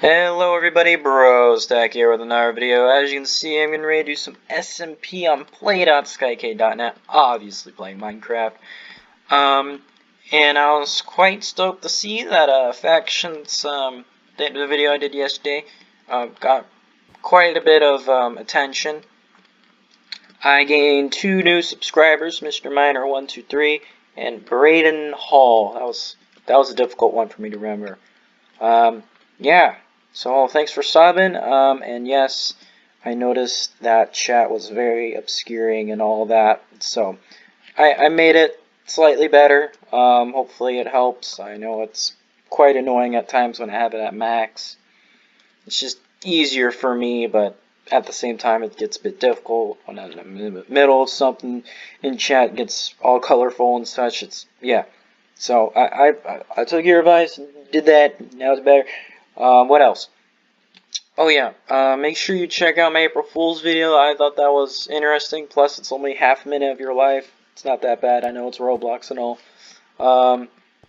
Hello everybody, BroStack here with another video. As you can see, I'm getting ready to do some SMP on play.skykade.net, obviously playing Minecraft. And I was quite stoked to see that Factions, the video I did yesterday, got quite a bit of attention. I gained 2 new subscribers, Mr. Miner123 and Braden Hall. That was a difficult one for me to remember. Yeah. So thanks for subbing, and yes, I noticed that chat was very obscuring and all that, so I made it slightly better. Hopefully it helps. I know it's quite annoying at times when I have it at max. It's just easier for me, but at the same time it gets a bit difficult when I'm in the middle of something and chat gets all colorful and such. Yeah. So I took your advice and did that. Now it's better. What else? Oh yeah, make sure you check out my April Fool's video. I thought that was interesting. Plus, it's only half a minute of your life. It's not that bad. I know it's Roblox and all.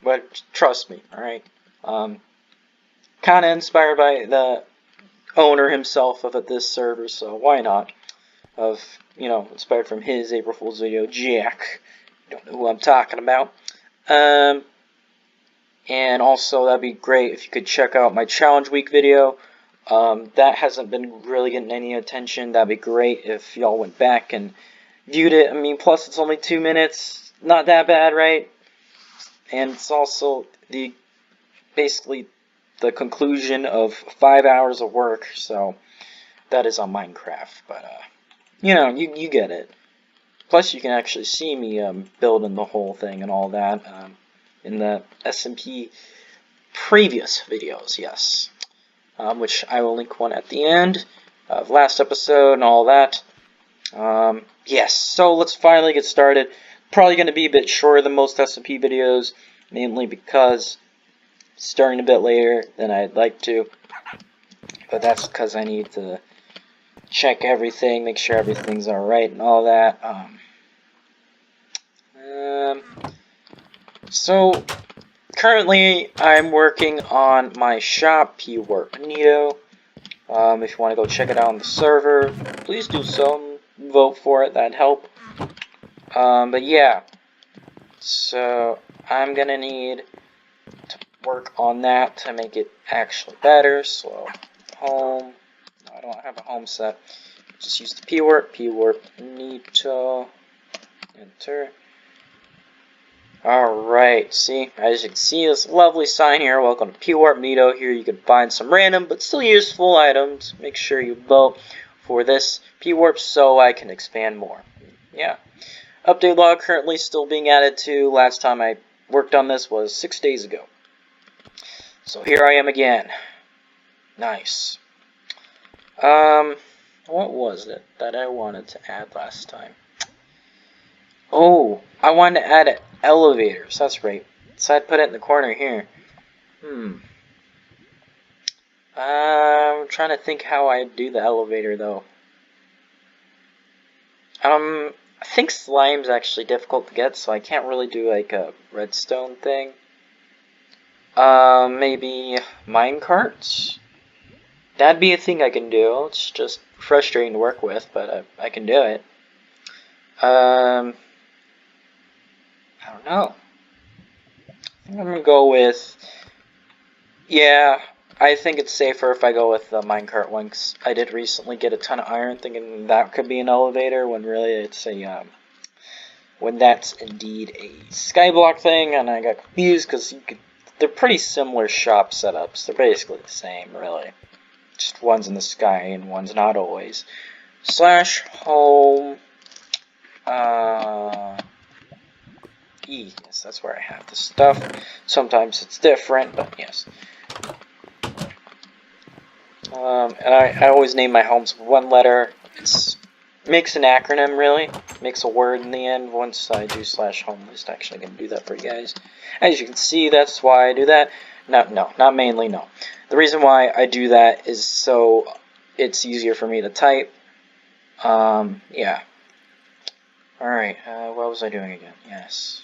But trust me, alright? Kind of inspired by the owner himself of this server, so why not? Inspired from his April Fool's video, Jack. Don't know who I'm talking about. And also, that'd be great if you could check out my Challenge Week video. That hasn't been really getting any attention. That'd be great if y'all went back and viewed it. I mean, plus it's only 2 minutes. Not that bad, right? And it's also basically the conclusion of 5 hours of work. So that is on Minecraft. But, you get it. Plus, you can actually see me building the whole thing and all that in the SMP previous videos, yes. Which I will link one at the end of last episode and all that. Yes, so let's finally get started. Probably going to be a bit shorter than most SMP videos, mainly because it's starting a bit later than I'd like to. But that's because I need to check everything, make sure everything's alright and all that. So currently, I'm working on my shop, P-Warp-Nito. If you want to go check it out on the server, please do so. Vote for it, that'd help. But yeah, so I'm gonna need to work on that to make it actually better. So, home. No, I don't have a home set. Just use the P-Warp-Nito. Enter. Alright, see, as you can see this lovely sign here, welcome to P-Warp-Nito. Here you can find some random but still useful items. Make sure you vote for this P-Warp so I can expand more. Yeah. Update log currently still being added to. Last time I worked on this was 6 days ago. So here I am again. Nice. What was it that I wanted to add last time? Oh, I wanted to add elevators. That's right. So I'd put it in the corner here. I'm trying to think how I'd do the elevator though. I think slime's actually difficult to get, so I can't really do like a redstone thing. Maybe minecarts? That'd be a thing I can do. It's just frustrating to work with, but I can do it. I don't know. I'm gonna go with, yeah, I think it's safer if I go with the minecart one, 'cause I did recently get a ton of iron thinking that could be an elevator, when really it's a, when that's indeed a skyblock thing, and I got confused, because they're pretty similar shop setups. They're basically the same, really. Just one's in the sky, and one's not always. Slash home, yes, that's where I have the stuff. Sometimes it's different, but yes. And I always name my homes one letter. It makes an acronym, really. Makes a word in the end once I do slash home list. Actually, I'm going to do that for you guys. As you can see, that's why I do that. No, not mainly, no. The reason why I do that is so it's easier for me to type. Yeah. Alright, what was I doing again? Yes.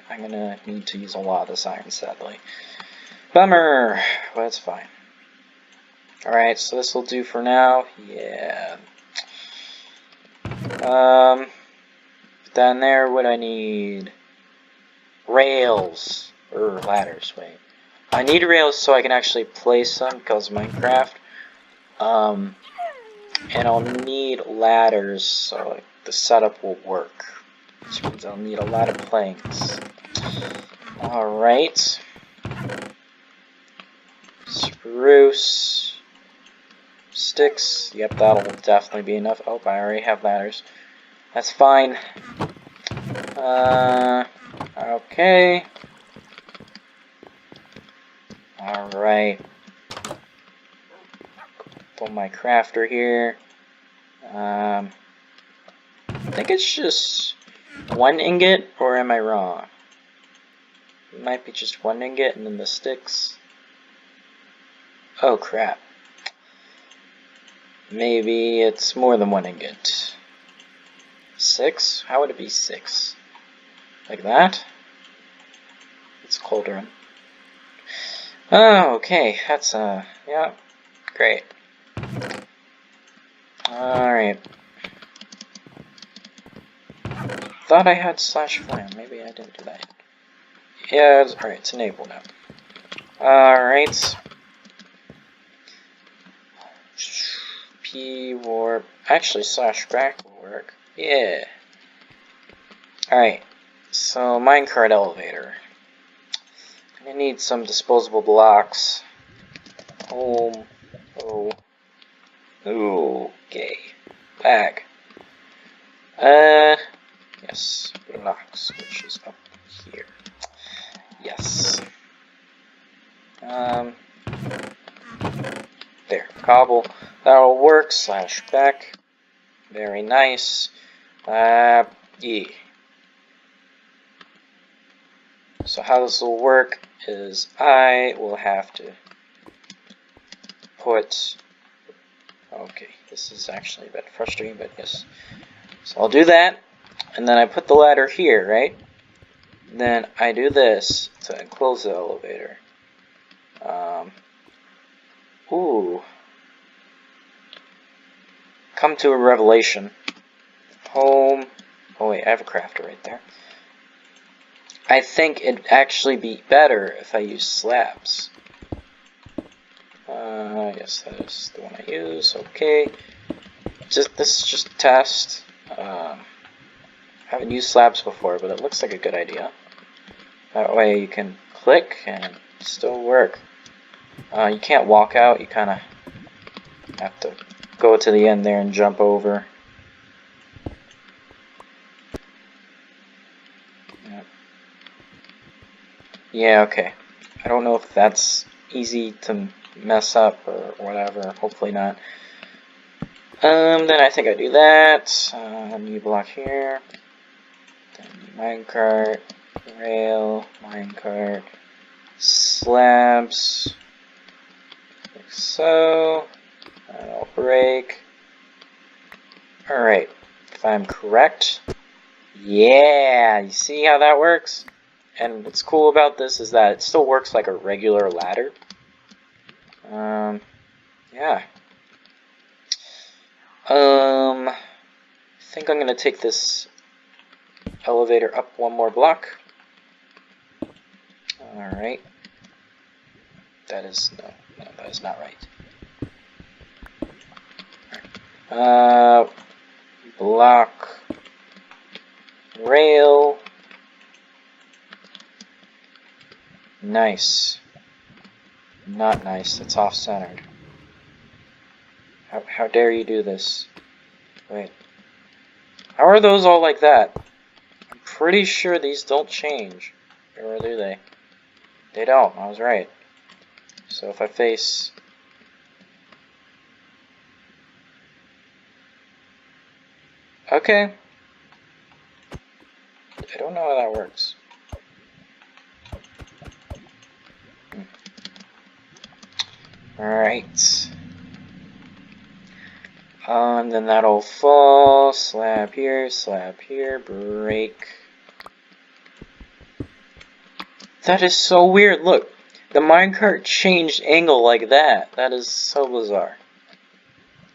I'm gonna need to use a lot of this iron, sadly. Bummer! But it's fine. Alright, so this will do for now. Yeah. Down there, what I need? Rails. Or ladders, wait. I need rails so I can actually place them because of Minecraft. And I'll need ladders so like, the setup will work. Which means I'll need a lot of planks. Alright. Spruce. Sticks. Yep, that'll definitely be enough. Oh, I already have ladders. That's fine. Okay. Alright. Put my crafter here. I think it's just one ingot, or am I wrong? It might be just one ingot and then the sticks. Oh crap. Maybe it's more than one ingot. 6? How would it be 6? Like that? It's colder. Oh, okay. That's, yeah. Great. Alright. Thought I had /flame. Maybe I didn't do that. Yeah, alright, it's enabled now. Alright. P-warp. Actually, /back will work. Yeah. Alright. So, minecart elevator. I need some disposable blocks. Oh. Okay. Bag. Yes. Blocks, which is up here. Yes. There. Cobble. That'll work. /back. Very nice. Yeah. So how this will work is I will have to put, okay, this is actually a bit frustrating, but yes. So I'll do that, and then I put the ladder here, right? Then I do this to enclose the elevator. Come to a revelation. Home. Oh wait, I have a crafter right there. I think it'd actually be better if I use slabs. Yes, that is the one I use. Okay. This is just a test. Haven't used slabs before, but it looks like a good idea. That way you can click and still work. You can't walk out. You kind of have to go to the end there and jump over. Yeah, okay. I don't know if that's easy to mess up or whatever. Hopefully not. Then I think I do that. New block here. Then minecart, rail, minecart, slabs. Like so. That'll break. Alright. If I'm correct. Yeah! You see how that works? And what's cool about this is that it still works like a regular ladder. Yeah. I think I'm gonna take this elevator up one more block. Alright. That is, no, that is not right. Block. Rail. Nice. Not nice. It's off-centered. How dare you do this? Wait. How are those all like that? I'm pretty sure these don't change. Or do they? They don't. I was right. So if I face... Okay. I don't know how that works. Alright. And then that'll fall. Slab here, break. That is so weird. Look, The minecart changed angle like that. That is so bizarre.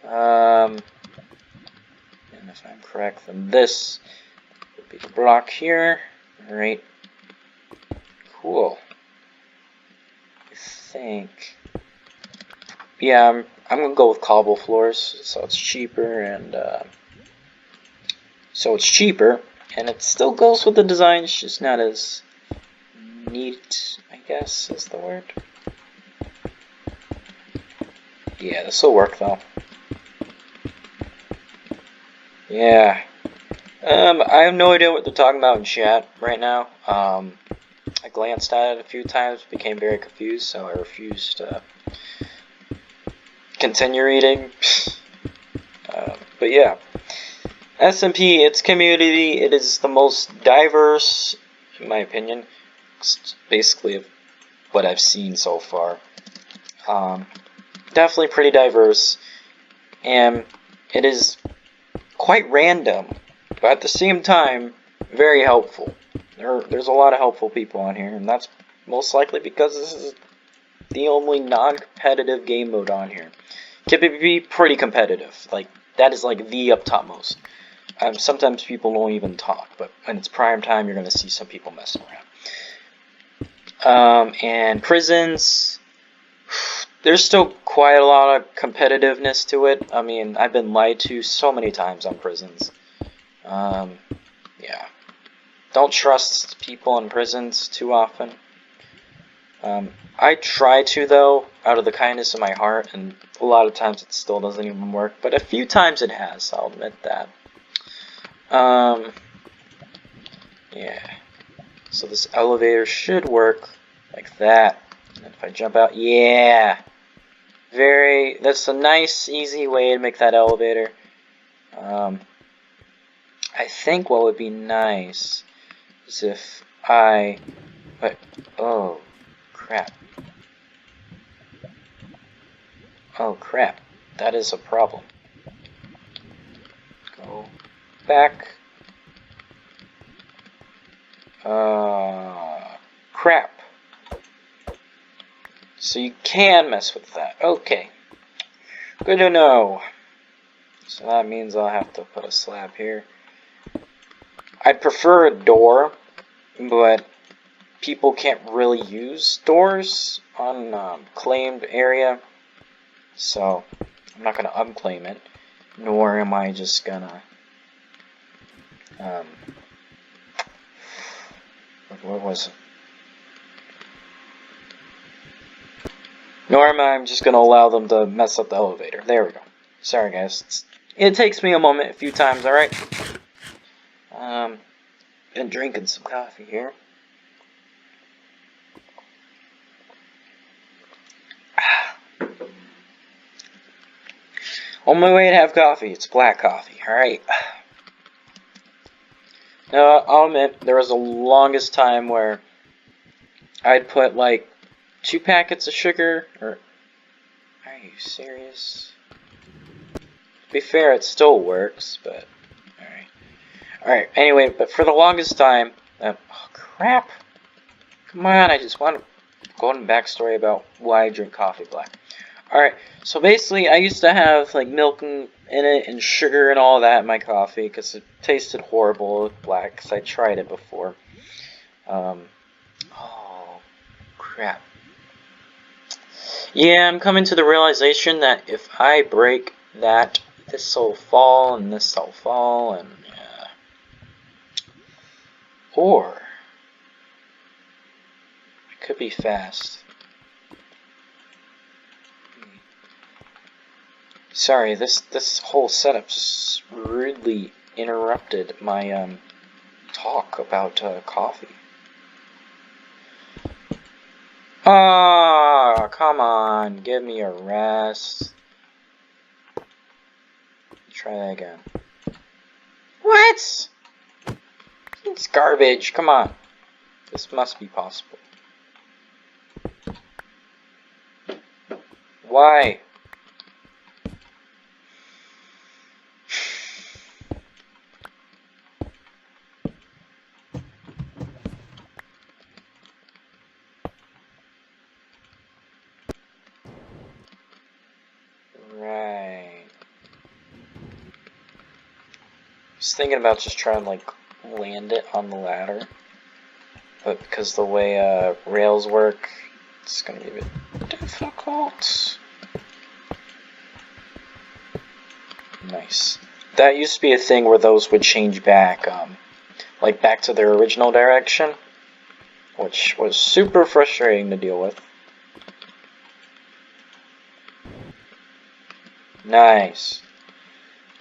And if I'm correct, then this would be the block here. Alright. Cool. I think. Yeah, I'm gonna go with cobble floors, so it's cheaper and it still goes with the design. It's just not as neat, I guess is the word. Yeah, this will work though. Yeah. I have no idea what they're talking about in chat right now. I glanced at it a few times, became very confused, so I refused to continue reading. But yeah, SMP, its community, it is the most diverse, in my opinion, basically of what I've seen so far. Definitely pretty diverse, and it is quite random, but at the same time, very helpful. There's a lot of helpful people on here, and that's most likely because this is the only non-competitive game mode on here. Can be pretty competitive, like that is like the up topmost. Sometimes people don't even talk, but when it's prime time, you're gonna see some people messing around. And prisons, there's still quite a lot of competitiveness to it. I mean, I've been lied to so many times on prisons. Yeah. Don't trust people in prisons too often. I try to, though, out of the kindness of my heart, and a lot of times it still doesn't even work, but a few times it has, I'll admit that. Yeah. So this elevator should work like that. And if I jump out, yeah! That's a nice, easy way to make that elevator. I think what would be nice is if oh, crap. Oh, crap. That is a problem. Go back. Crap. So you can mess with that. Okay. Good to know. So that means I'll have to put a slab here. I'd prefer a door, but people can't really use doors on claimed area. So I'm not going to unclaim it, nor am I just going to what was it? Nor am I just going to allow them to mess up the elevator. There we go. Sorry, guys. It takes me a moment a few times, alright? Been drinking some coffee here. Only way to have coffee, it's black coffee, alright? Now, I'll admit, there was the longest time where I'd put like 2 packets of sugar, or are you serious? To be fair, it still works, but alright, anyway, but for the longest time, oh crap, come on, I just want to go into backstory about why I drink coffee black. Alright, so basically, I used to have like milk in it and sugar and all that in my coffee because it tasted horrible with black because I tried it before. Oh, crap. Yeah, I'm coming to the realization that if I break that, this will fall and this will fall and or it could be fast. Sorry, this whole setup just rudely interrupted my talk about coffee. Ah, come on, give me a rest. Try that again. What? It's garbage. Come on. This must be possible. Why? was thinking about just trying to, like, land it on the ladder. But because the way rails work, it's going to be a bit difficult. Nice. That used to be a thing where those would change back, like back to their original direction, which was super frustrating to deal with. Nice.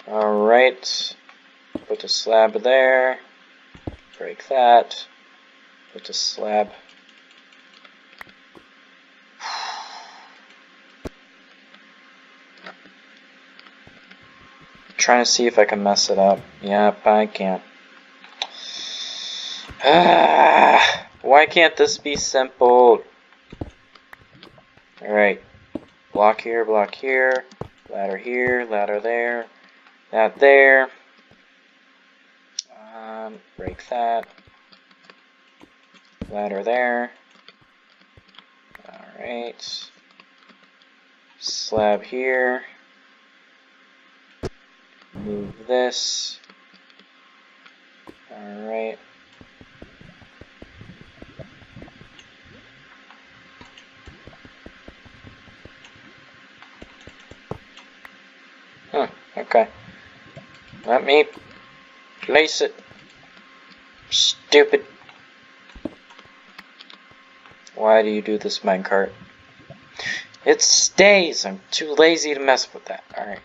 Alright. Put the slab there. Break that. Put the slab. Trying to see if I can mess it up. Yep, I can't. Why can't this be simple? Alright. Block here, ladder here, ladder there, that there. Break that. Ladder there. Alright. Slab here. Move this. Alright. Okay. Let me place it. Stupid. Why do you do this, minecart? It stays. I'm too lazy to mess with that. Alright.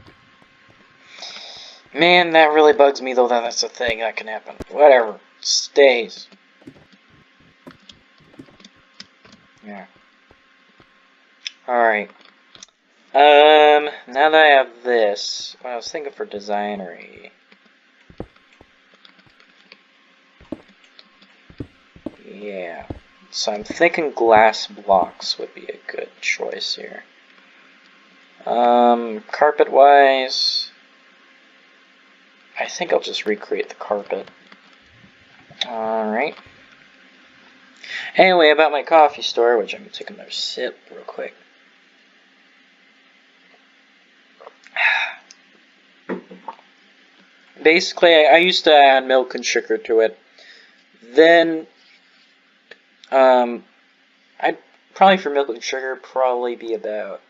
Man, that really bugs me, though, that that's a thing that can happen. Whatever. It stays. Yeah. Alright. Now that I have this, what I was thinking for designery. Yeah. So I'm thinking glass blocks would be a good choice here. Carpet-wise, I think I'll just recreate the carpet. Alright. Anyway, about my coffee store, which I'm going to take another sip real quick. Basically, I used to add milk and sugar to it. Then, I'd probably for milk and sugar probably be about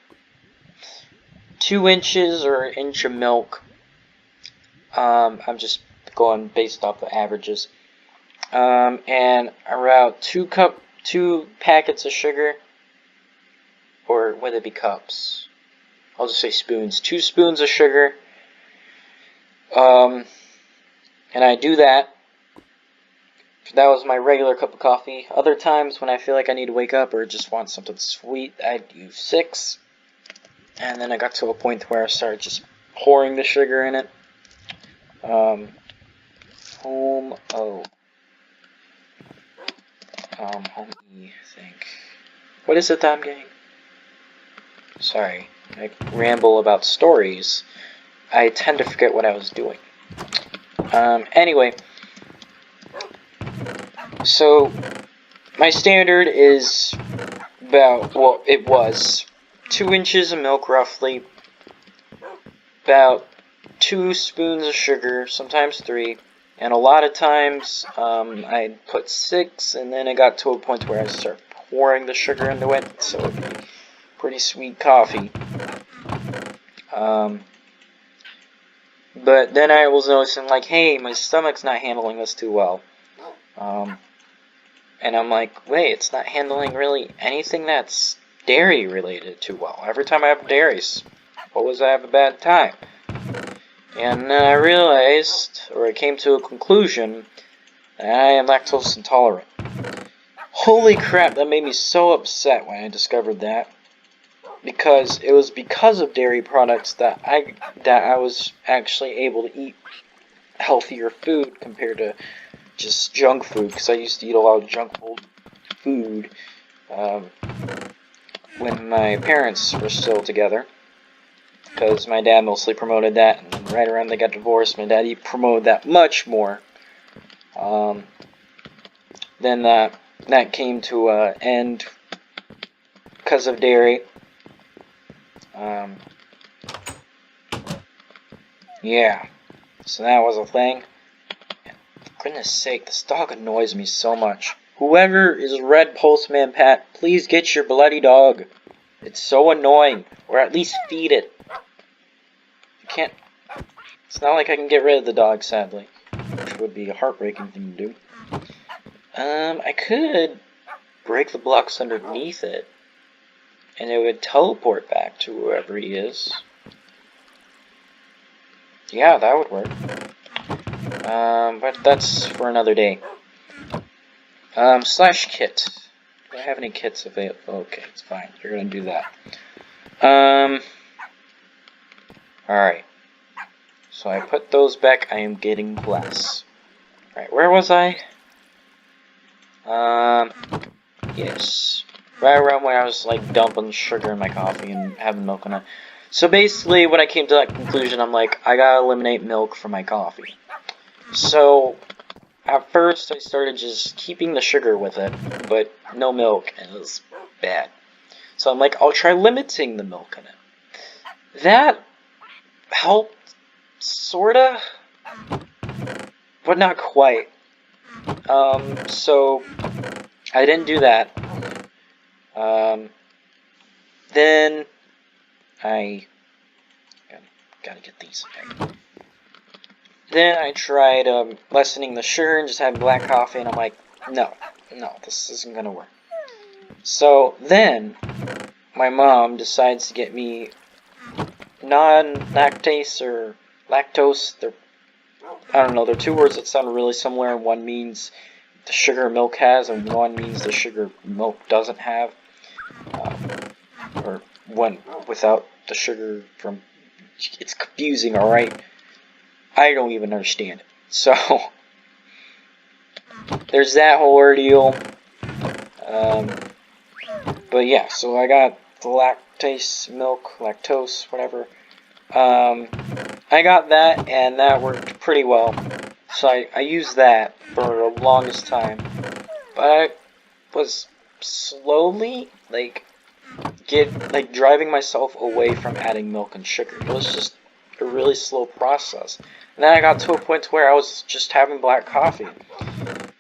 2 inches or an inch of milk. I'm just going based off the averages. And around 2 packets of sugar, or would it be cups? I'll just say spoons. 2 spoons of sugar. And I do that. That was my regular cup of coffee. Other times when I feel like I need to wake up or just want something sweet, I'd use 6. And then I got to a point where I started just pouring the sugar in it. Home E, I think. What is it that I'm getting? Sorry, I ramble about stories. I tend to forget what I was doing. Anyway, so my standard is about, well, it was 2 inches of milk roughly, about 2 spoons of sugar, sometimes 3, and a lot of times I'd put 6, and then it got to a point where I started pouring the sugar into it, so it'd be pretty sweet coffee. But then I was noticing, like, hey, my stomach's not handling this too well. And I'm like, wait, it's not handling really anything that's dairy related too well. Every time I have dairies, always I have a bad time. And then I realized, or I came to a conclusion, that I am lactose intolerant. Holy crap, that made me so upset when I discovered that. Because it was because of dairy products that I was actually able to eat healthier food compared to just junk food, because I used to eat a lot of junk food when my parents were still together, because my dad mostly promoted that, and right around they got divorced, my daddy promoted that much more. Then that came to an end because of dairy. Yeah, so that was a thing. Goodness sake, this dog annoys me so much. Whoever is Red Postman Pat, please get your bloody dog. It's so annoying. Or at least feed it. I can't... It's not like I can get rid of the dog, sadly. Which would be a heartbreaking thing to do. I could break the blocks underneath it. And it would teleport back to whoever he is. Yeah, that would work. But that's for another day. Slash kit. Do I have any kits available? Okay, it's fine. You're gonna do that. Alright. So I put those back. I am getting glass. Alright, where was I? Yes. Right around when I was, like, dumping sugar in my coffee and having milk in it. So basically, when I came to that conclusion, I'm like, I gotta eliminate milk from my coffee. So, at first, I started just keeping the sugar with it, but no milk, and it was bad. So I'm like, I'll try limiting the milk in it. That helped, sorta, but not quite. So, I didn't do that. Then I gotta get these. Then I tried lessening the sugar and just having black coffee, and I'm like, no, this isn't gonna work. So then my mom decides to get me non-lactase or lactose. I don't know. They're two words that sound really similar. One means the sugar milk has, and one means the sugar milk doesn't have. Or one without the sugar from... It's confusing, alright? I don't even understand it. So, there's that whole ordeal. But yeah, so I got the lactose, whatever. I got that, and that worked pretty well. So I used that for the longest time. But I was slowly, driving myself away from adding milk and sugar. It was just a really slow process. And then I got to a point where I was just having black coffee.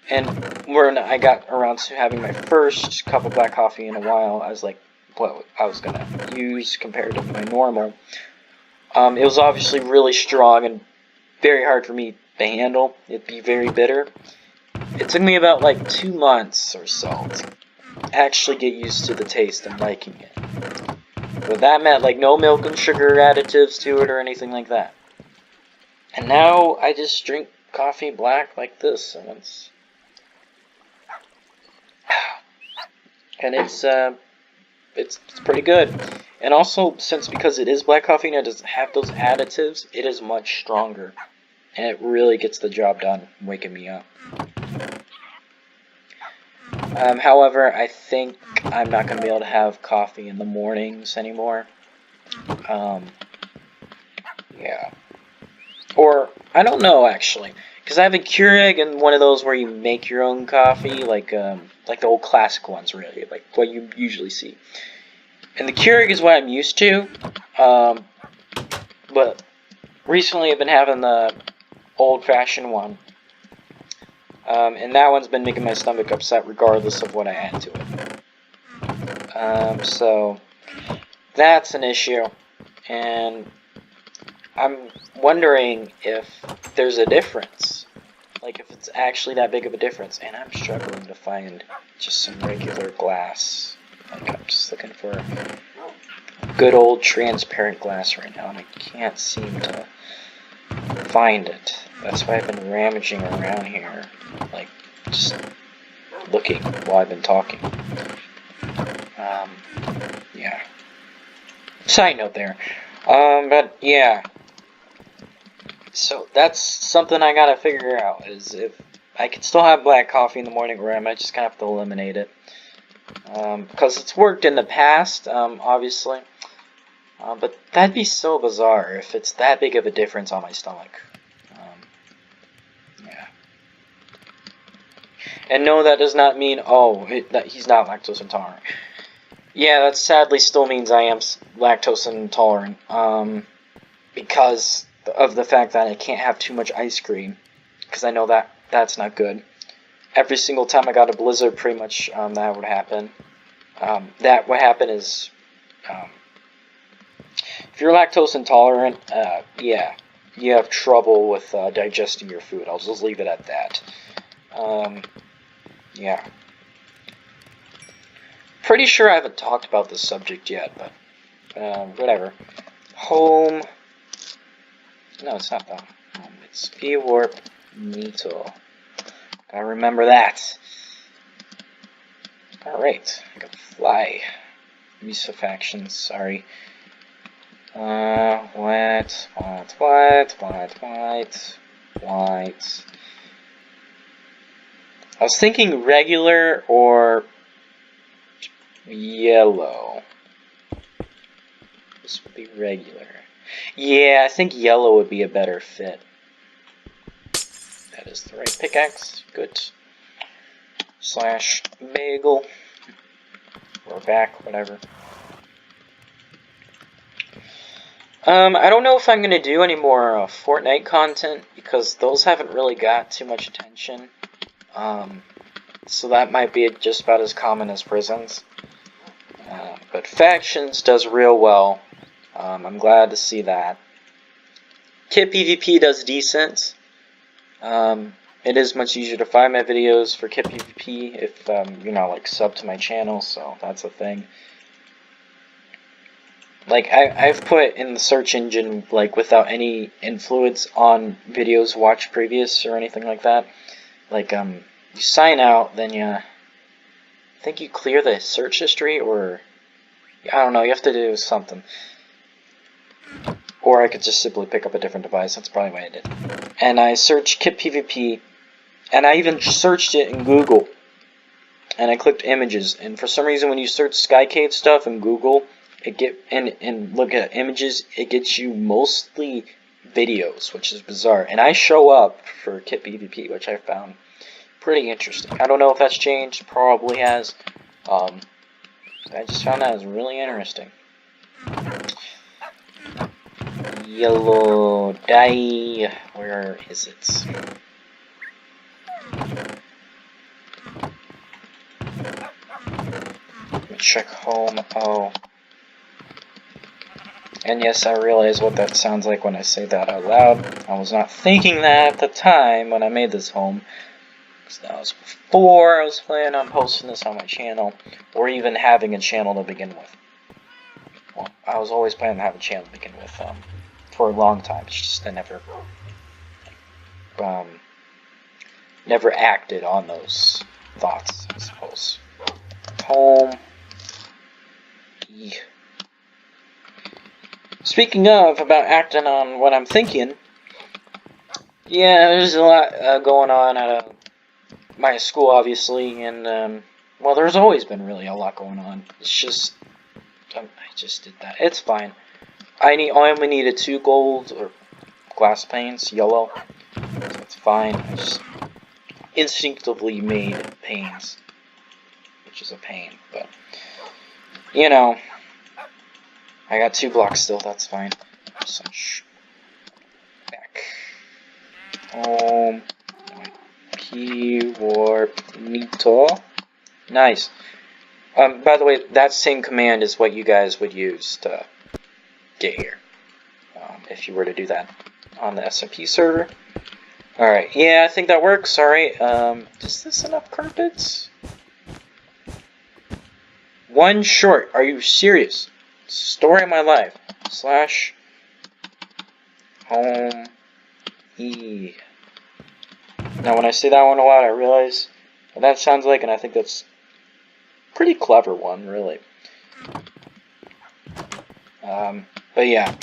And when I got around to having my first cup of black coffee in a while, I was like, what I was going to use compared to my normal. It was obviously really strong and very hard for me to handle. It'd be very bitter. It took me about 2 months or so to actually get used to the taste and liking it. But that meant no milk and sugar additives to it or anything like that. And now I just drink coffee black like this, and it's pretty good. And also, because it is black coffee and it doesn't have those additives, it is much stronger. And it really gets the job done, waking me up. However, I think I'm not going to be able to have coffee in the mornings anymore. Yeah. Or, I don't know, actually. Because I have a Keurig and one of those where you make your own coffee, like the old classic ones, really, like what you usually see. And the Keurig is what I'm used to, but recently I've been having the old-fashioned one. And that one's been making my stomach upset regardless of what I add to it. So, that's an issue. And I'm wondering if there's a difference. If it's actually that big of a difference. And I'm struggling to find just some regular glass. I'm just looking for good old transparent glass right now. And I can't seem to find it. That's why I've been rummaging around here. Just looking while I've been talking. Yeah. Side note there. But yeah. So that's something I gotta figure out, is if I can still have black coffee in the morning, or I might just kind of have to eliminate it. Because it's worked in the past, obviously. But that'd be so bizarre if it's that big of a difference on my stomach. Yeah. And no, that does not mean, that he's not lactose intolerant. Yeah, that sadly still means I am lactose intolerant. Because of the fact that I can't have too much ice cream. Because I know that That's not good. Every single time I got a blizzard, pretty much that would happen. What happened is, if you're lactose intolerant, yeah, you have trouble with digesting your food. I'll just leave it at that. Yeah. Pretty sure I haven't talked about this subject yet, but whatever. Home. No, it's not that. It's P-Warp Neato. Gotta remember that. Alright, I gotta fly. Miso factions, sorry. White. I was thinking regular or yellow. This would be regular. Yeah, I think yellow would be a better fit. That is the right pickaxe. Good. Slash bagel. Or back, whatever. I don't know if I'm going to do any more Fortnite content, because those haven't really got too much attention. So that might be just about as common as prisons. But factions does real well. I'm glad to see that. Kit PvP does decent. It is much easier to find my videos for Kit PvP if you're not like sub to my channel, so that's a thing. Like I've put in the search engine like without any influence on videos watched previous or anything like that. Like you sign out, then I think you clear the search history, or I don't know, you have to do something. Or I could just simply pick up a different device. That's probably what I did. And I searched Kit PvP, and I even searched it in Google. And I clicked images, and for some reason when you search SkyCade stuff in Google, and look at images, it gets you mostly videos, which is bizarre. And I show up for Kit PvP, which I found pretty interesting. I don't know if that's changed, probably has. I just found that as really interesting. Yellow dye, where is it? Let me check home. Oh. And yes, I realize what that sounds like when I say that out loud. I was not thinking that at the time when I made this home. Because that was before I was planning on posting this on my channel, or even having a channel to begin with. Well, I was always planning to have a channel to begin with, for a long time. It's just I never acted on those thoughts, I suppose. Home. Yeah. Speaking of about acting on what I'm thinking, yeah, there's a lot going on at my school, obviously, and well, there's always been really a lot going on. It's just I just did that. It's fine. I only needed 2 gold or glass panes, yellow. So it's fine. I just instinctively made panes, which is a pain, but you know. I got 2 blocks still, that's fine. Back. Home. P-Warp Neato. Nice. By the way, that same command is what you guys would use to get here. If you were to do that on the SMP server. Alright, yeah, I think that works. Alright, is this enough carpets? 1 short. Are you serious? Story of my life. Slash home E. Now when I say that one aloud, I realize what that sounds like, and I think that's a pretty clever one, really. But yeah,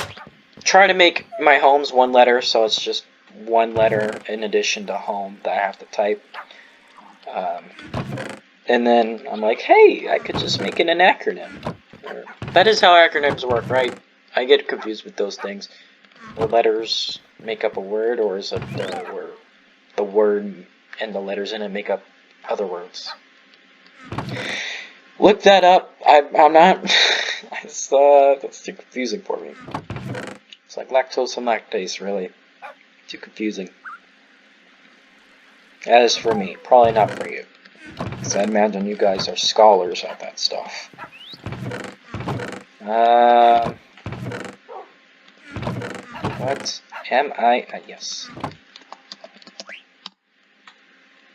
try to make my homes 1 letter, so it's just 1 letter in addition to home that I have to type. And then I'm like, hey, I could just make it an acronym. That is how acronyms work, right? I get confused with those things. The letters make up a word, or is it the word and the letters in it make up other words? Look that up. I'm not. That's too confusing for me. It's like lactose and lactase, really. Too confusing. That is for me, probably not for you. Because I imagine you guys are scholars at that stuff. What am I? Yes.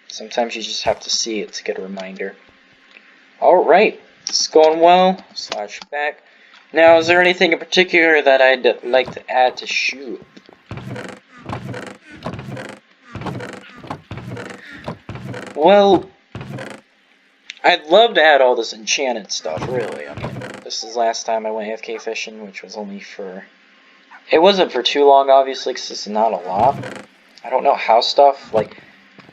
Sometimes you just have to see it to get a reminder. Alright, it's going well. Slash back. Now, is there anything in particular that I'd like to add to shoot? Well, I'd love to add all this enchanted stuff, really. I mean, this is last time I went AFK fishing, which was only for... It wasn't for too long, obviously, because this is not a lot. I don't know how stuff, like,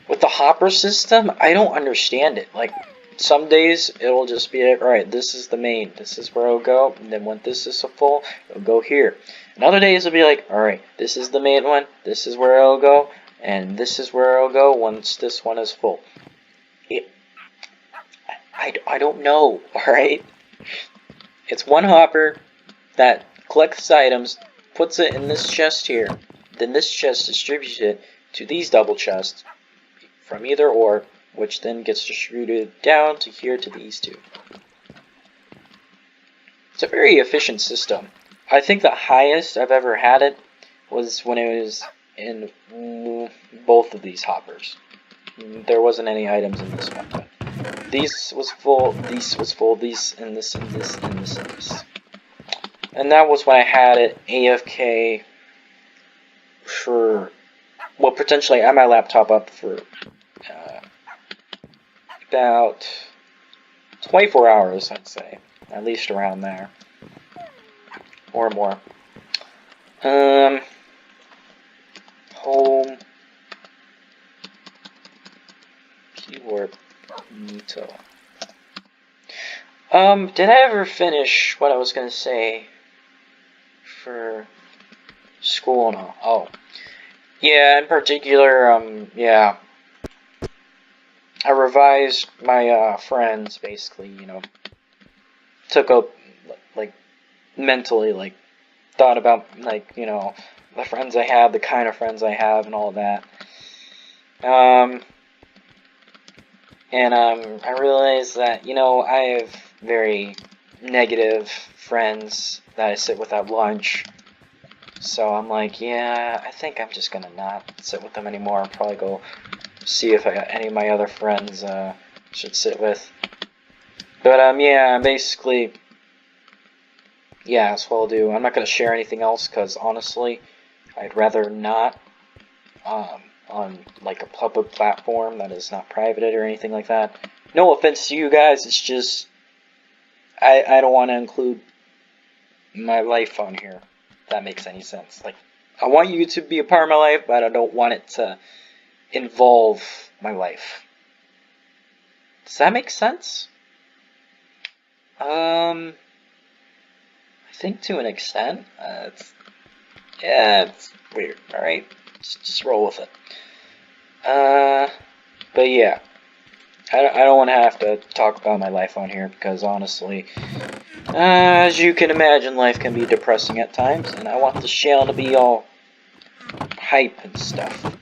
with the hopper system, I don't understand it. Like, some days, it'll just be like, alright, this is the main, this is where it'll go, and then when this is full, it'll go here. And other days, it'll be like, alright, this is the main one, this is where it'll go, and this is where it'll go once this one is full. I don't know, alright? It's one hopper that collects items, puts it in this chest here, then this chest distributes it to these double chests from either or, which then gets distributed down to here to these two. It's a very efficient system. I think the highest I've ever had it was when it was in both of these hoppers. There wasn't any items in this one, but these was full, these was full, these, and this, and this, and this, and this. And that was when I had it AFK for, well, potentially I had my laptop up for about 24 hours, I'd say. At least around there. Or more. Home. Keyword. Nito. Did I ever finish what I was gonna say for school now? Oh. Yeah, in particular, yeah. I revised my, friends, basically, you know. Took up, like, mentally, like, thought about, like, you know, the friends I have, the kind of friends I have, and all that. I realized that, you know, I have very negative friends that I sit with at lunch. So I'm like, yeah, I think I'm just gonna not sit with them anymore. I'll probably go see if any of my other friends should sit with. But, yeah, basically, yeah, that's what I'll do. I'm not gonna share anything else, because, honestly, I'd rather not, on, like, a public platform that is not privated or anything like that. No offense to you guys, it's just, I don't want to include my life on here, if that makes any sense. Like, I want you to be a part of my life, but I don't want it to involve my life. Does that make sense? I think to an extent. It's weird, alright? Just roll with it. But yeah. I don't want to have to talk about my life on here, because honestly, as you can imagine, life can be depressing at times, and I want the channel to be all hype and stuff.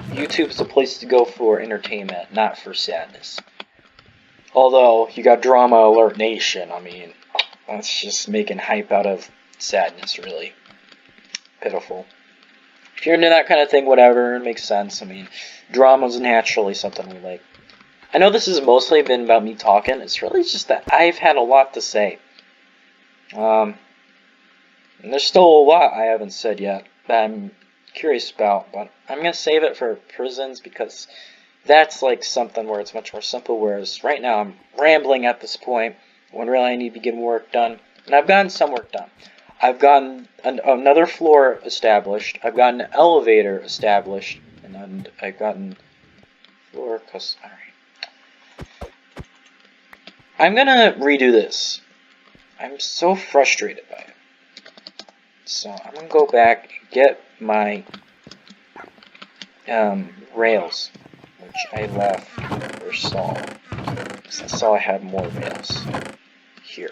YouTube's the place to go for entertainment, not for sadness. Although, you got Drama Alert Nation, I mean, that's just making hype out of sadness, really. Pitiful. If you're into that kind of thing, whatever, it makes sense. I mean, drama's naturally something we like. I know this has mostly been about me talking. It's really just that I've had a lot to say. And there's still a lot I haven't said yet that I'm curious about, but I'm going to save it for prisons, because that's like something where it's much more simple, whereas right now I'm rambling at this point when really I need to be getting work done. And I've gotten some work done. I've gotten another floor established. I've gotten an elevator established. And then I've gotten floor... Alright. I'm gonna redo this. I'm so frustrated by it. So I'm gonna go back and get my rails, which I left or saw. Because I saw I had more rails. Here.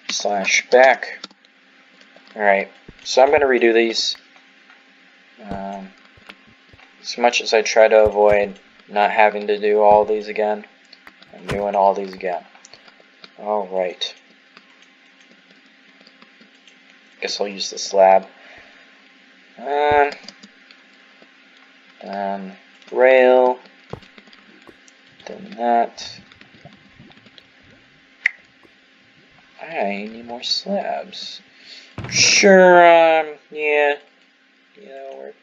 Slash back. Alright, so I'm gonna redo these. As much as I try to avoid not having to do all these again, I'm doing all these again. Alright. Guess I'll use the slab. Then rail. Then that. I need more slabs. Sure, yeah. That'll work.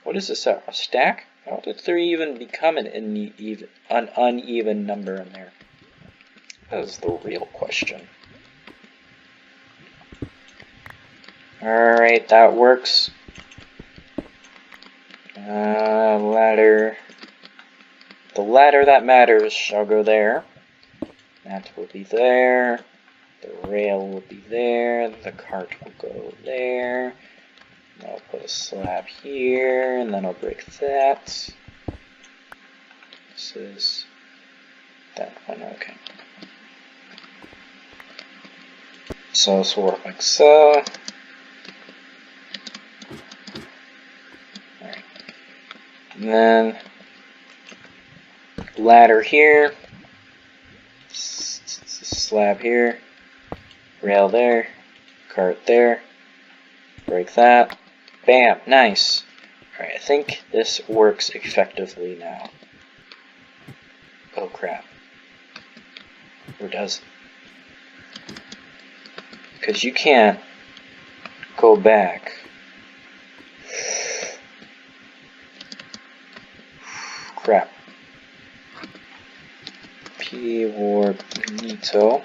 What is this, a stack? How did there even become an uneven number in there? That is the real question. Alright, that works. Ladder. The ladder that matters shall go there. That will be there. The rail will be there. The cart will go there. I'll put a slab here, and then I'll break that. This is that one, okay. So this will work like so. Alright. And then ladder here. Slab here. Rail there. Cart there. Break that. Bam! Nice. Alright, I think this works effectively now. Oh crap. Or does it? Because you can't go back. Crap. P warp Nito.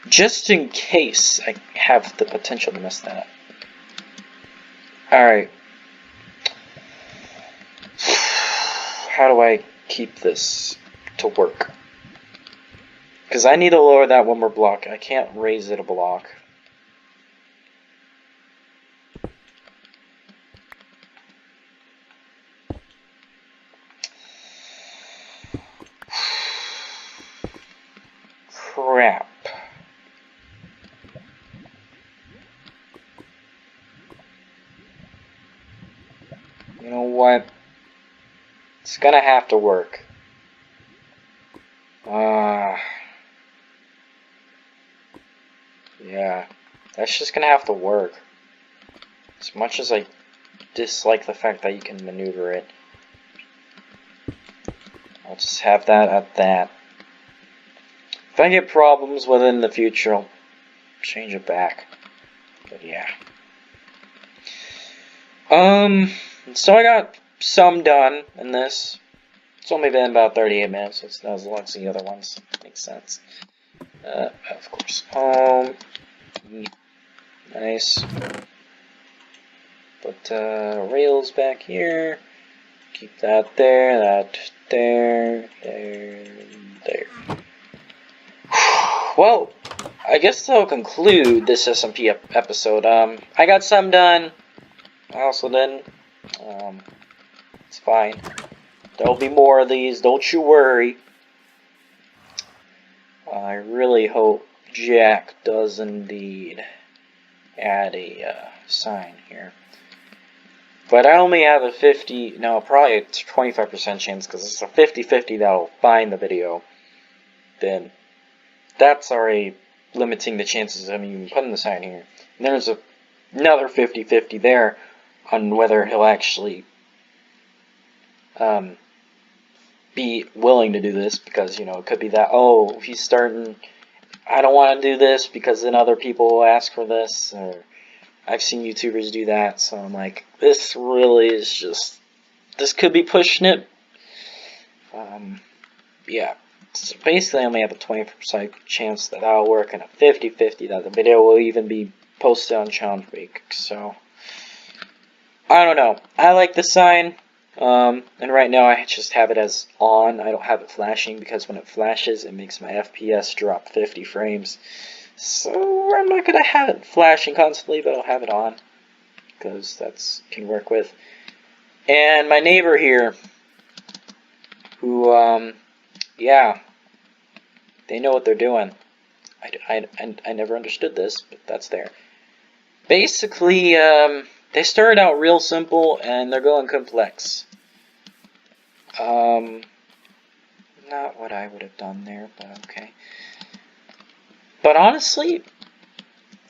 Just in case I have the potential to mess that up. Alright. How do I keep this to work? Because I need to lower that one more block. I can't raise it a block. Crap. You know what? It's gonna have to work. Yeah. That's just gonna have to work. As much as I dislike the fact that you can maneuver it, I'll just have that at that. If I get problems with it in the future, I'll change it back. But yeah. So I got some done in this. It's only been about 38 minutes, so it's not as long as the other ones. Makes sense. Of course. Home. Nice. Put rails back here. Keep that there, there. Well, I guess that'll conclude this SMP episode. I got some done. I also didn't. It's fine. There'll be more of these, don't you worry. I really hope Jack does indeed add a sign here. But I only have a probably a 25% chance, because it's a 50-50 that'll find the video. Then that's already limiting the chances of me even putting the sign here. And there's another 50-50 there on whether he'll actually be willing to do this, because, you know, it could be that, oh, he's starting, I don't want to do this because then other people will ask for this, or I've seen YouTubers do that, so I'm like, this really is just, this could be pushing it. Yeah, so basically I only have a 20% chance that that'll work, and a 50-50 that the video will even be posted on Challenge Week, so I don't know. I like the sign. And right now I just have it as on. I don't have it flashing, because when it flashes it makes my FPS drop 50 frames. So I'm not going to have it flashing constantly, but I'll have it on, because that's can work with. And my neighbor here, who, yeah, they know what they're doing. I never understood this, but that's there. Basically, They started out real simple and they're going complex. Not what I would have done there, but okay. But honestly,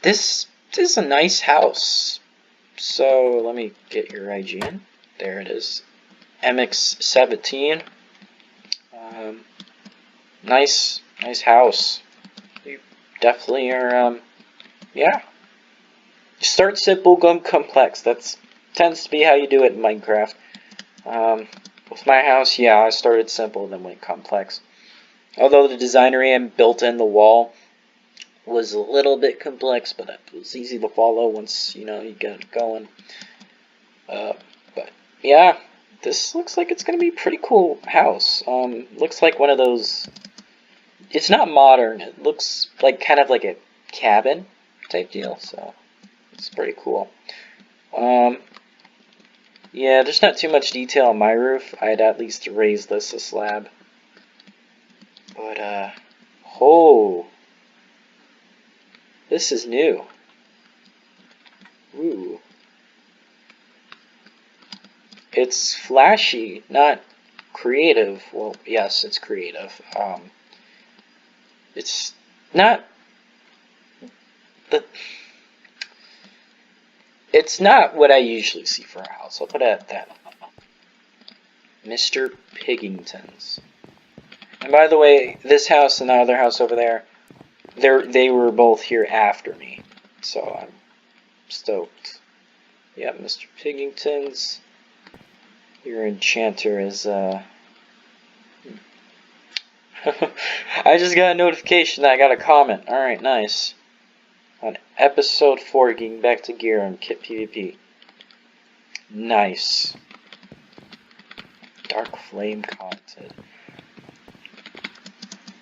this is a nice house. So let me get your IGN. There it is. MX17. Nice house. You definitely are, yeah. Start simple, go complex. That tends to be how you do it in Minecraft. With my house, yeah, I started simple, then went complex. Although the design area built in the wall was a little bit complex, but it was easy to follow once, you know, you get it going. But, yeah, this looks like it's going to be a pretty cool house. Looks like one of those... It's not modern. It looks like kind of like a cabin type deal, so it's pretty cool. Yeah, there's not too much detail on my roof. I'd at least raise this a slab. But, oh, this is new. Ooh. It's flashy, not creative. Well, yes, it's creative. It's not it's not what I usually see for a house. I'll put it at that. Mr. Piggington's. And by the way, this house and the other house over there, they were both here after me. So I'm stoked. Yeah, Mr. Piggington's. Your enchanter is I just got a notification that I got a comment. Alright, nice. On episode 4, getting back to gear on Kit PvP. Nice. Dark Flame content.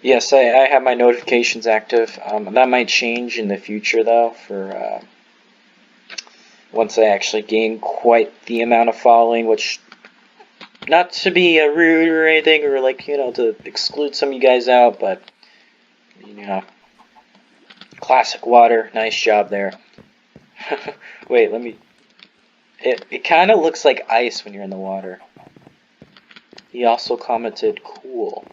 Yes, I have my notifications active. That might change in the future, though, for once I actually gain quite the amount of following, which... Not to be rude or anything, or like, you know, to exclude some of you guys out, but, you know, classic water, nice job there. Wait, let me, it kind of looks like ice when you're in the water. He also commented, cool.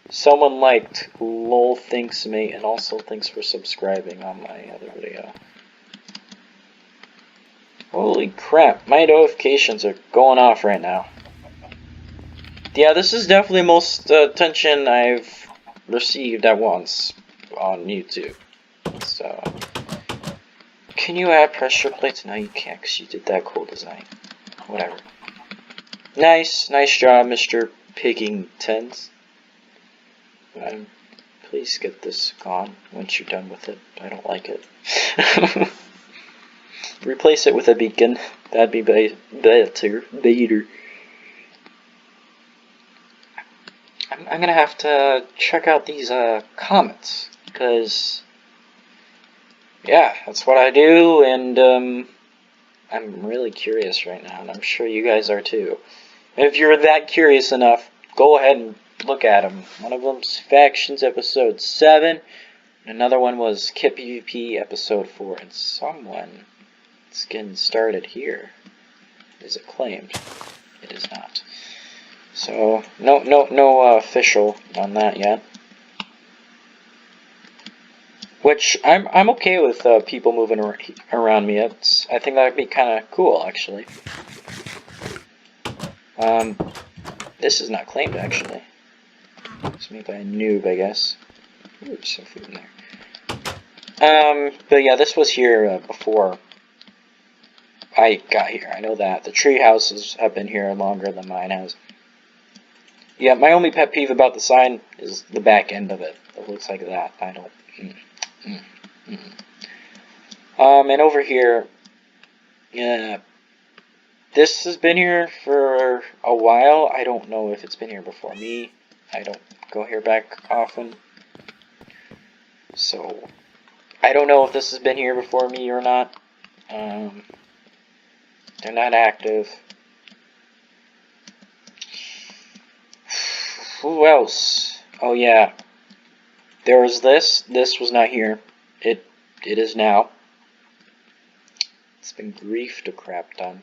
Someone liked, lol thanks mate, and also thanks for subscribing on my other video. Holy crap, my notifications are going off right now. Yeah, this is definitely most attention I've received at once on YouTube. So, can you add pressure plates? No, you can't because you did that cool design. Whatever. Nice job, Mr. Piggingtons. Please get this gone once you're done with it. I don't like it. Replace it with a beacon. That'd be better. I'm gonna have to check out these comments, because yeah, that's what I do, and I'm really curious right now, and I'm sure you guys are too. And if you're that curious enough, go ahead and look at them. One of them's Factions episode 7, and another one was Kit PvP episode 4, and someone is getting started here. Is it claimed? It is not. So no official on that yet. Which I'm okay with people moving around me. I think that'd be kind of cool, actually. This is not claimed, actually. It's made by a noob, I guess. Ooh, some food in there. But yeah, this was here before I got here. I know that. The tree houses have been here longer than mine has. Yeah, my only pet peeve about the sign is the back end of it. It looks like that. I don't... and over here, yeah, this has been here for a while. I don't know if it's been here before me. I don't go here back often. So, I don't know if this has been here before me or not. They're not active. Who else? Oh yeah. There was this. This was not here. It is now. It's been griefed to crap done.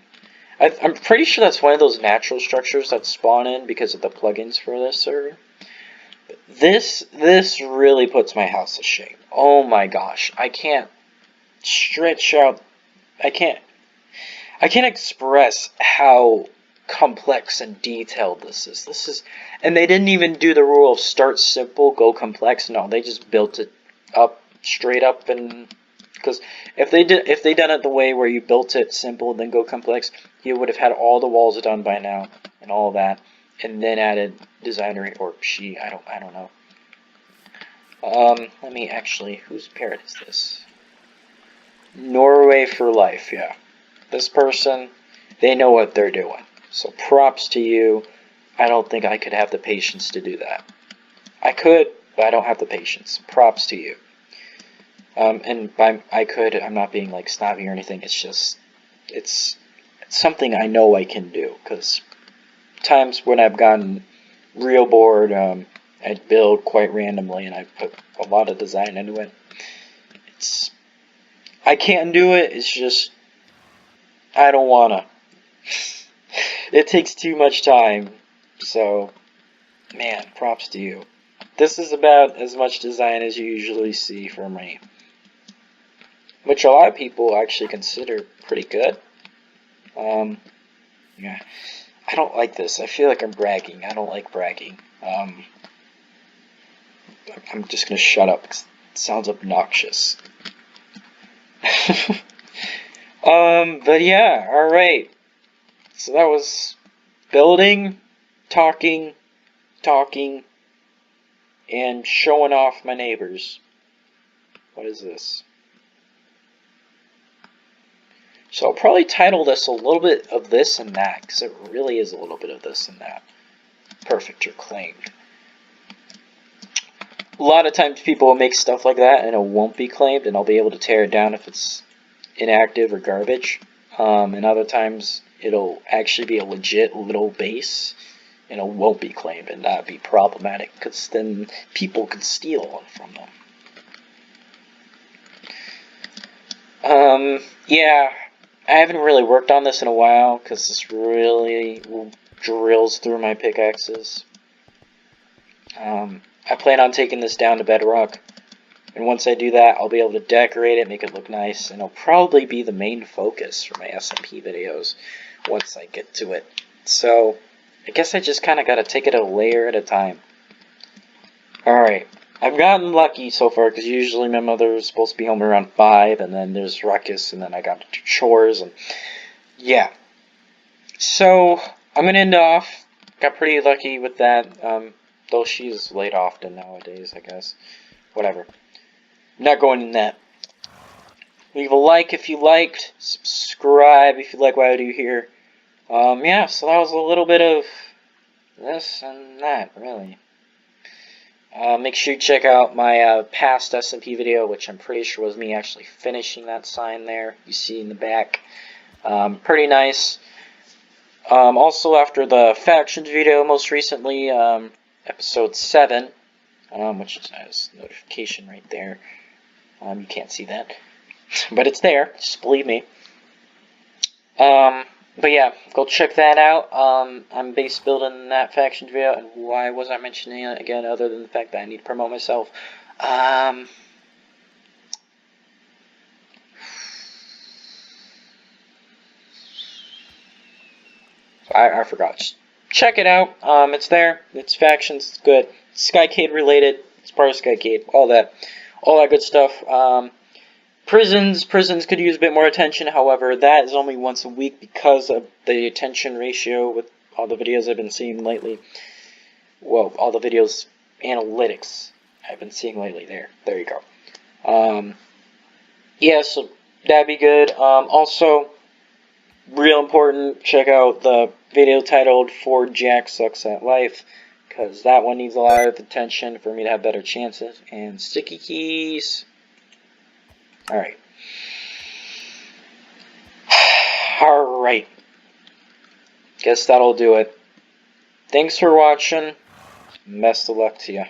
I'm pretty sure that's one of those natural structures that spawn in because of the plugins for this server. This really puts my house to shame. Oh my gosh, I can't stretch out. I can't express how complex and detailed this is. And they didn't even do the rule of start simple, go complex. No, they just built it up straight up. And because if they done it the way where you built it simple then go complex, you would have had all the walls done by now and all that, and then added designer or she. I don't know. Let me actually. Whose parrot is this? Norway for life. Yeah, this person, they know what they're doing. So props to you. I don't think I could have the patience to do that. I could, but I don't have the patience. Props to you. And by I could, I'm not being like snobby or anything. It's just, it's something I know I can do. Because times when I've gotten real bored, I'd build quite randomly, and I put a lot of design into it. I can't do it. It's just I don't wanna. It takes too much time. So, man, props to you. This is about as much design as you usually see from me, which a lot of people actually consider pretty good. Yeah, I don't like this. I feel like I'm bragging. I don't like bragging. I'm just gonna shut up because it sounds obnoxious. But yeah, alright. So that was building, talking, and showing off my neighbors. What is this? So I'll probably title this a little bit of this and that, because it really is a little bit of this and that. Perfect, you're claimed. A lot of times people will make stuff like that and it won't be claimed, and I'll be able to tear it down if it's inactive or garbage. And other times it'll actually be a legit little base and it won't be claimed, and that'd be problematic because then people could steal one from them. Yeah, I haven't really worked on this in a while because this really drills through my pickaxes. I plan on taking this down to bedrock, and once I do that, I'll be able to decorate it, make it look nice, and it'll probably be the main focus for my SMP videos once I get to it. So, I guess I just kind of got to take it a layer at a time. Alright, I've gotten lucky so far, because usually my mother is supposed to be home around 5, and then there's ruckus, and then I got to do chores, and yeah. So, I'm going to end off. Got pretty lucky with that, though she's late often nowadays, I guess. Whatever. Not going in that. Leave a like if you liked. Subscribe if you like what I do here. Yeah, so that was a little bit of this and that, really. Make sure you check out my past SMP video, which I'm pretty sure was me actually finishing that sign there. You see in the back. Pretty nice. Also, after the factions video, most recently, episode 7, which has notification right there. You can't see that, but it's there. Just believe me. But yeah, go check that out. I'm base building that faction video, and why was I mentioning it again, other than the fact that I need to promote myself? I forgot. Just check it out. It's there. It's factions. It's good. SkyCade related. It's part of SkyCade. All that good stuff. Prisons could use a bit more attention. However, that is only once a week because of the attention ratio with all the videos I've been seeing lately. Well, all the videos analytics I've been seeing lately. There you go. Yeah, so that'd be good. Also, real important, check out the video titled "For Jack Sucks at Life," because that one needs a lot of attention for me to have better chances. And sticky keys. Alright. Alright. Guess that'll do it. Thanks for watching. Best of luck to you.